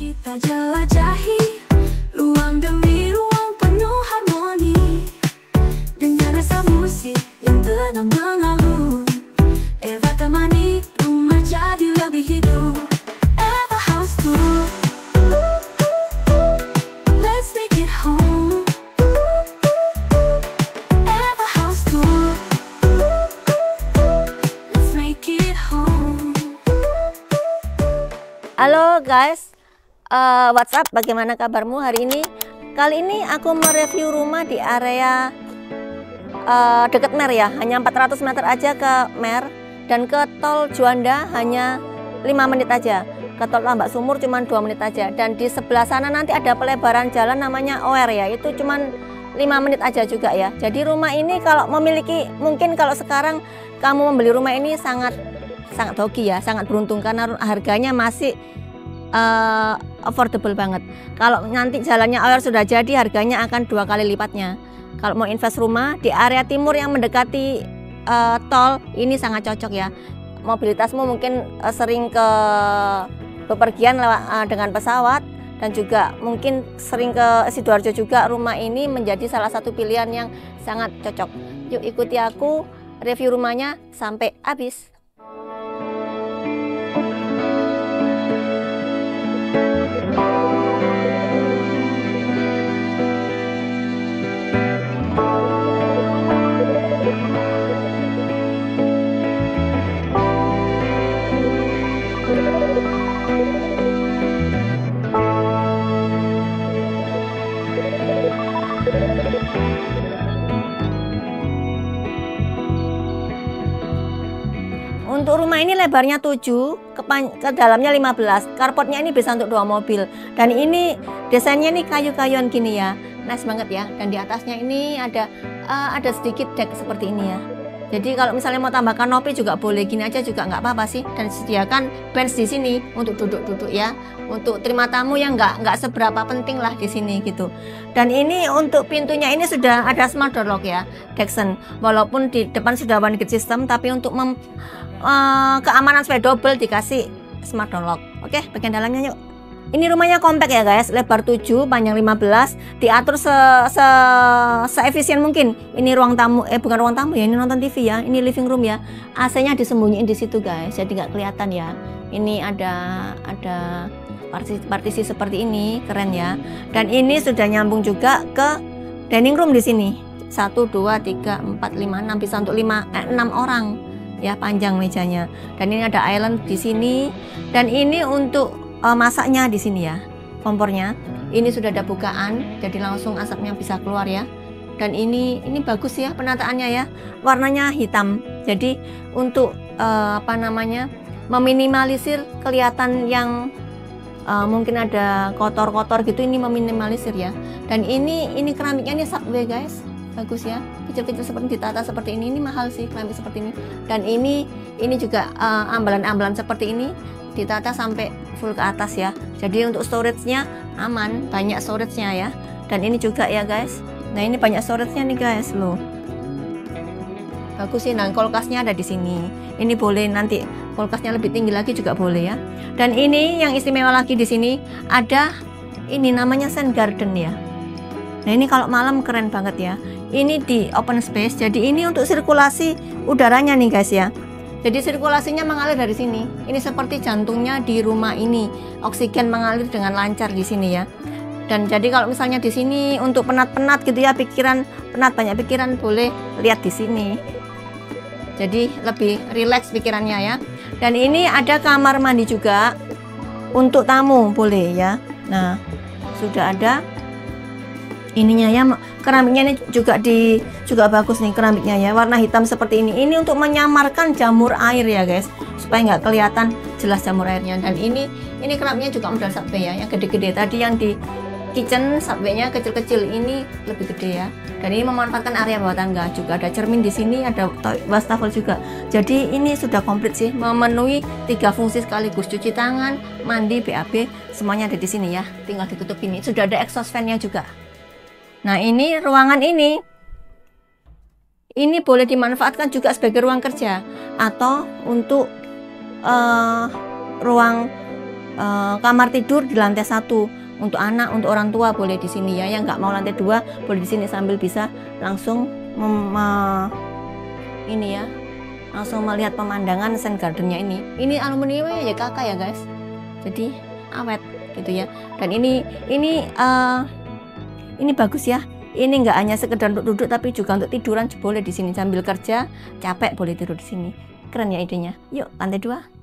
kita jelajahi ruang demi ruang penuh harmoni, dengan rasa musik yang tenang mengalun. Eva temani rumah jadi lebih hidup. Eva House Tour, let's make it home. Eva House Tour, let's make it home. Halo guys, what's up? Bagaimana kabarmu hari ini? Kali ini aku mereview rumah di area deket Mer ya, hanya 400 meter aja ke Mer, dan ke tol Juanda hanya 5 menit aja, ke tol Tambak Sumur cuma 2 menit aja, dan di sebelah sana nanti ada pelebaran jalan namanya OR ya, itu cuma 5 menit aja juga ya. Jadi rumah ini kalau memiliki, mungkin kalau sekarang kamu membeli rumah ini sangat hoki ya, sangat beruntung karena harganya masih affordable banget. Kalau nanti jalannya OR sudah jadi, harganya akan 2 kali lipatnya. Kalau mau invest rumah di area timur yang mendekati tol, ini sangat cocok ya. Mobilitasmu mungkin sering ke bepergian dengan pesawat, dan juga mungkin sering ke Sidoarjo juga. Rumah ini menjadi salah satu pilihan yang sangat cocok. Yuk ikuti aku review rumahnya sampai habis. Untuk rumah ini lebarnya 7, ke dalamnya 15, carportnya ini bisa untuk 2 mobil, dan ini desainnya nih kayu-kayuan gini ya, nice banget ya. Dan di atasnya ini ada sedikit deck seperti ini ya. Jadi kalau misalnya mau tambahkan kanopi juga boleh, gini aja juga nggak apa-apa sih. Dan disediakan bench di sini untuk duduk-duduk ya, untuk terima tamu yang nggak seberapa penting lah di sini gitu. Dan ini untuk pintunya ini sudah ada smart door lock ya, Dexon. Walaupun di depan sudah one gate system, tapi untuk keamanan supaya double dikasih smart door lock. Oke, bagian dalamnya yuk. Ini rumahnya compact ya guys, lebar 7, panjang 15, diatur se-efisien mungkin. Ini ruang tamu, bukan ruang tamu ya, ini nonton TV ya, ini living room ya. AC-nya disembunyiin di situ guys, jadi nggak kelihatan ya. Ini ada partisi seperti ini, keren ya. Dan ini sudah nyambung juga ke dining room di sini. 1, 2, 3, 4, 5, 6, bisa untuk 6 orang ya, panjang mejanya. Dan ini ada island di sini, dan ini untuk masaknya di sini ya, kompornya. Ini sudah ada bukaan, jadi langsung asapnya bisa keluar ya. Dan ini bagus ya penataannya ya, warnanya hitam. Jadi untuk meminimalisir kelihatan yang mungkin ada kotor-kotor gitu, ini meminimalisir ya. Dan ini keramiknya ini subway guys, bagus ya, kecil-kecil seperti ditata seperti ini mahal sih keramik seperti ini. Dan ini juga ambalan-ambalan seperti ini ditata sampai full ke atas ya. Jadi untuk storage-nya aman, banyak storage-nya ya. Dan ini juga ya guys. Nah, ini banyak storage-nya nih guys loh. Bagus sih. Nah, kulkasnya ada di sini. Ini boleh nanti kulkasnya lebih tinggi lagi juga boleh ya. Dan ini yang istimewa lagi di sini ada ini namanya Sun Garden ya. Nah, ini kalau malam keren banget ya. Ini di open space. Jadi ini untuk sirkulasi udaranya nih guys ya. Jadi sirkulasinya mengalir dari sini. Ini seperti jantungnya di rumah ini. Oksigen mengalir dengan lancar di sini ya. Dan jadi kalau misalnya di sini untuk penat-penat gitu ya, banyak pikiran, boleh lihat di sini. Jadi lebih rileks pikirannya ya. Dan ini ada kamar mandi juga untuk tamu, boleh ya. Nah, sudah ada ininya ya, keramiknya ini juga bagus nih keramiknya ya, warna hitam seperti ini. Ini untuk menyamarkan jamur air ya guys, supaya nggak kelihatan jelas jamur airnya. Dan ini keramiknya juga model subway ya, yang gede-gede. Tadi yang di kitchen subway-nya kecil-kecil, ini lebih gede ya. Dan ini memanfaatkan area bawah tangga, juga ada cermin di sini, ada wastafel juga. Jadi ini sudah komplit sih, memenuhi 3 fungsi sekaligus, cuci tangan, mandi, BAB, semuanya ada di sini ya. Tinggal ditutup ini. Sudah ada exhaust fan-nya juga. Nah, ini ruangan ini boleh dimanfaatkan juga sebagai ruang kerja atau untuk ruang kamar tidur di lantai 1 untuk anak, untuk orang tua boleh di sini ya. Yang nggak mau lantai 2 boleh di sini sambil bisa langsung ini ya, langsung melihat pemandangan Sen Gardennya ini. Ini aluminiumnya ya kakak ya guys, jadi awet gitu ya. Dan ini bagus ya. Ini nggak hanya sekedar untuk duduk tapi juga untuk tiduran boleh di sini sambil kerja capek boleh tidur di sini. Keren ya idenya. Yuk lantai 2.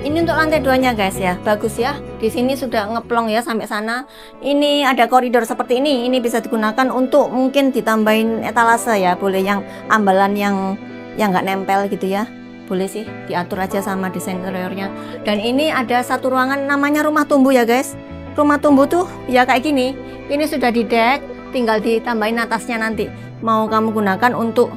Ini untuk lantai 2-nya guys ya, bagus ya. Di sini sudah ngeplong ya sampai sana. Ini ada koridor seperti ini. Ini bisa digunakan untuk mungkin ditambahin etalase ya, boleh yang ambalan yang nggak nempel gitu ya. Boleh sih diatur aja sama desain interiornya. Dan ini ada satu ruangan namanya rumah tumbuh ya guys. Rumah tumbuh tuh ya kayak gini. Ini sudah di deck, tinggal ditambahin atasnya nanti. Mau kamu gunakan untuk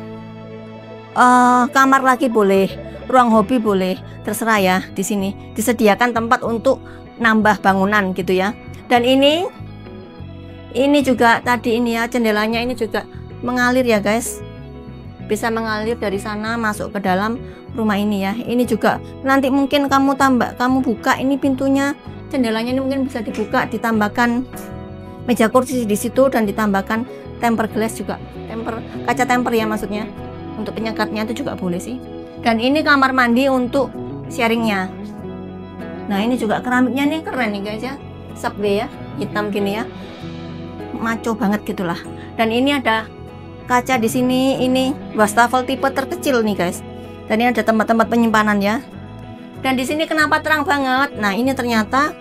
kamar lagi boleh, ruang hobi boleh, terserah ya. Di sini disediakan tempat untuk nambah bangunan gitu ya. Dan ini juga tadi ini ya, jendelanya ini juga mengalir ya guys, bisa mengalir dari sana masuk ke dalam rumah ini ya. Ini juga nanti mungkin kamu buka ini pintunya, jendelanya ini mungkin bisa dibuka, ditambahkan meja kursi di situ dan ditambahkan temper glass juga, kaca temper ya maksudnya, untuk penyekatnya itu juga boleh sih. Dan ini kamar mandi untuk sharingnya. Nah ini juga keramiknya nih keren nih guys ya, subway ya, hitam gini ya, maco banget gitulah. Dan ini ada kaca di sini, ini wastafel tipe terkecil nih guys. Dan ini ada tempat-tempat penyimpanan ya. Dan di sini kenapa terang banget? Nah ini ternyata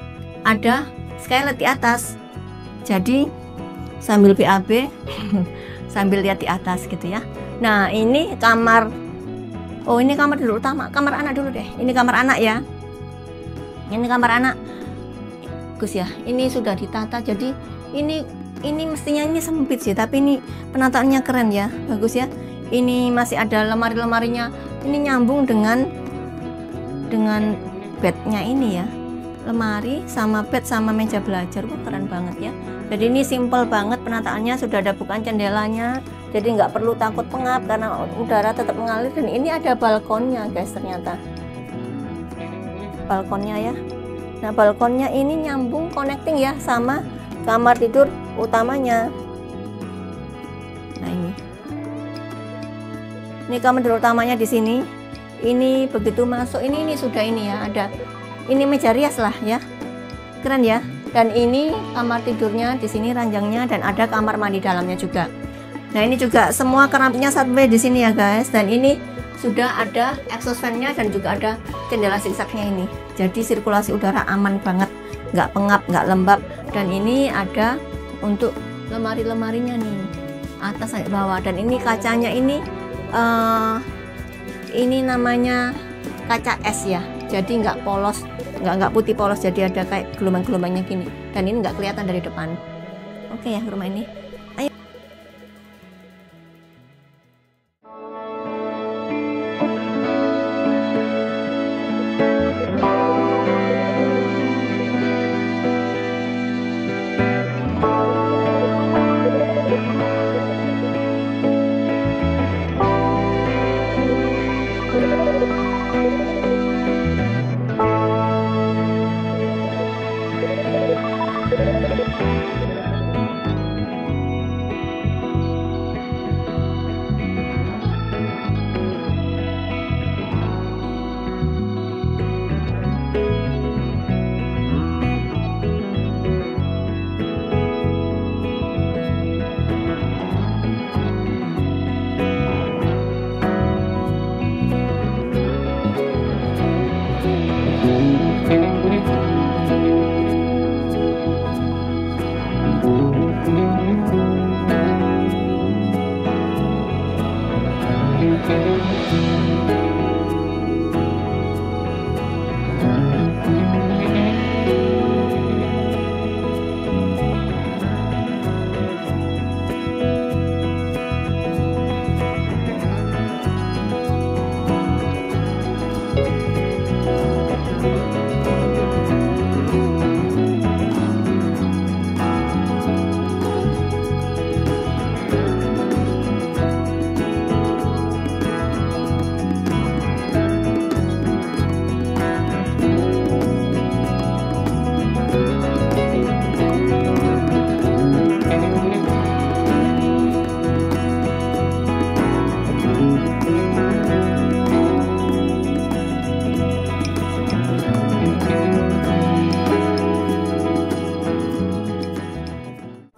ada skylight di atas. Jadi sambil BAB sambil lihat di atas gitu ya. Nah ini kamar, oh ini kamar dulu utama, kamar anak dulu deh. Ini kamar anak ya. Ini kamar anak, bagus ya. Ini sudah ditata, jadi ini mestinya ini sempit sih, tapi ini penataannya keren ya, bagus ya. Ini masih ada lemari-lemarinya. Ini nyambung dengan bednya ini ya. Lemari sama bed sama meja belajar, wah keren banget ya. Jadi ini simple banget penataannya, sudah ada bukaan jendelanya, jadi nggak perlu takut pengap karena udara tetap mengalir. Dan ini ada balkonnya guys, ternyata balkonnya ya. Nah balkonnya ini nyambung connecting ya sama kamar tidur utamanya. Nah ini kamar tidur utamanya di sini. Ini begitu masuk ini sudah ini ya, ada ini meja rias lah ya, keren ya. Dan ini kamar tidurnya di sini, ranjangnya, dan ada kamar mandi dalamnya juga. Nah ini juga semua keramiknya subway di sini ya guys. Dan ini sudah ada exhaust fan-nya dan juga ada jendela zigzagnya ini. Jadi sirkulasi udara aman banget, nggak pengap, nggak lembab. Dan ini ada untuk lemari-lemarinya nih, atas sampai bawah. Dan ini kacanya ini namanya kaca es ya. Jadi nggak polos, nggak putih polos, jadi ada kayak gelombang-gelombangnya gini. Dan ini nggak kelihatan dari depan. Oke ya rumah ini. Ayo.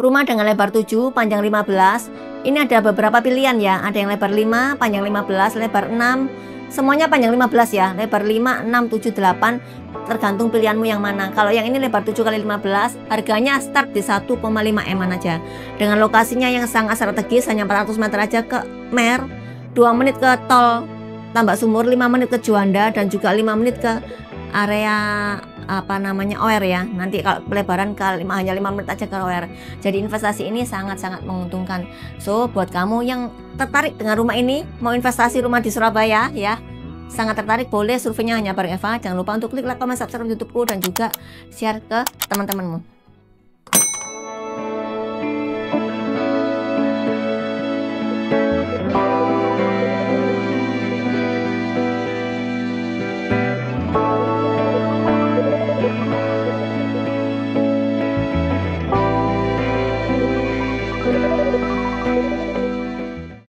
Rumah dengan lebar 7, panjang 15. Ini ada beberapa pilihan ya. Ada yang lebar 5, panjang 15, lebar 6. Semuanya panjang 15 ya. Lebar 5, 6, 7, 8. Tergantung pilihanmu yang mana. Kalau yang ini lebar 7 kali 15, harganya start di 1,5 M aja. Dengan lokasinya yang sangat strategis, hanya 400 meter aja ke Mer, 2 menit ke tol Tambak Sumur, 5 menit ke Juanda, dan juga 5 menit ke area OR ya. Nanti kalau pelebaran hanya 5 menit aja ke OR. Jadi investasi ini sangat-sangat menguntungkan. So buat kamu yang tertarik dengan rumah ini, mau investasi rumah di Surabaya ya, sangat tertarik, boleh surveinya hanya bareng Eva. Jangan lupa untuk klik like, comment, subscribe YouTubeku, dan juga share ke teman-temanmu.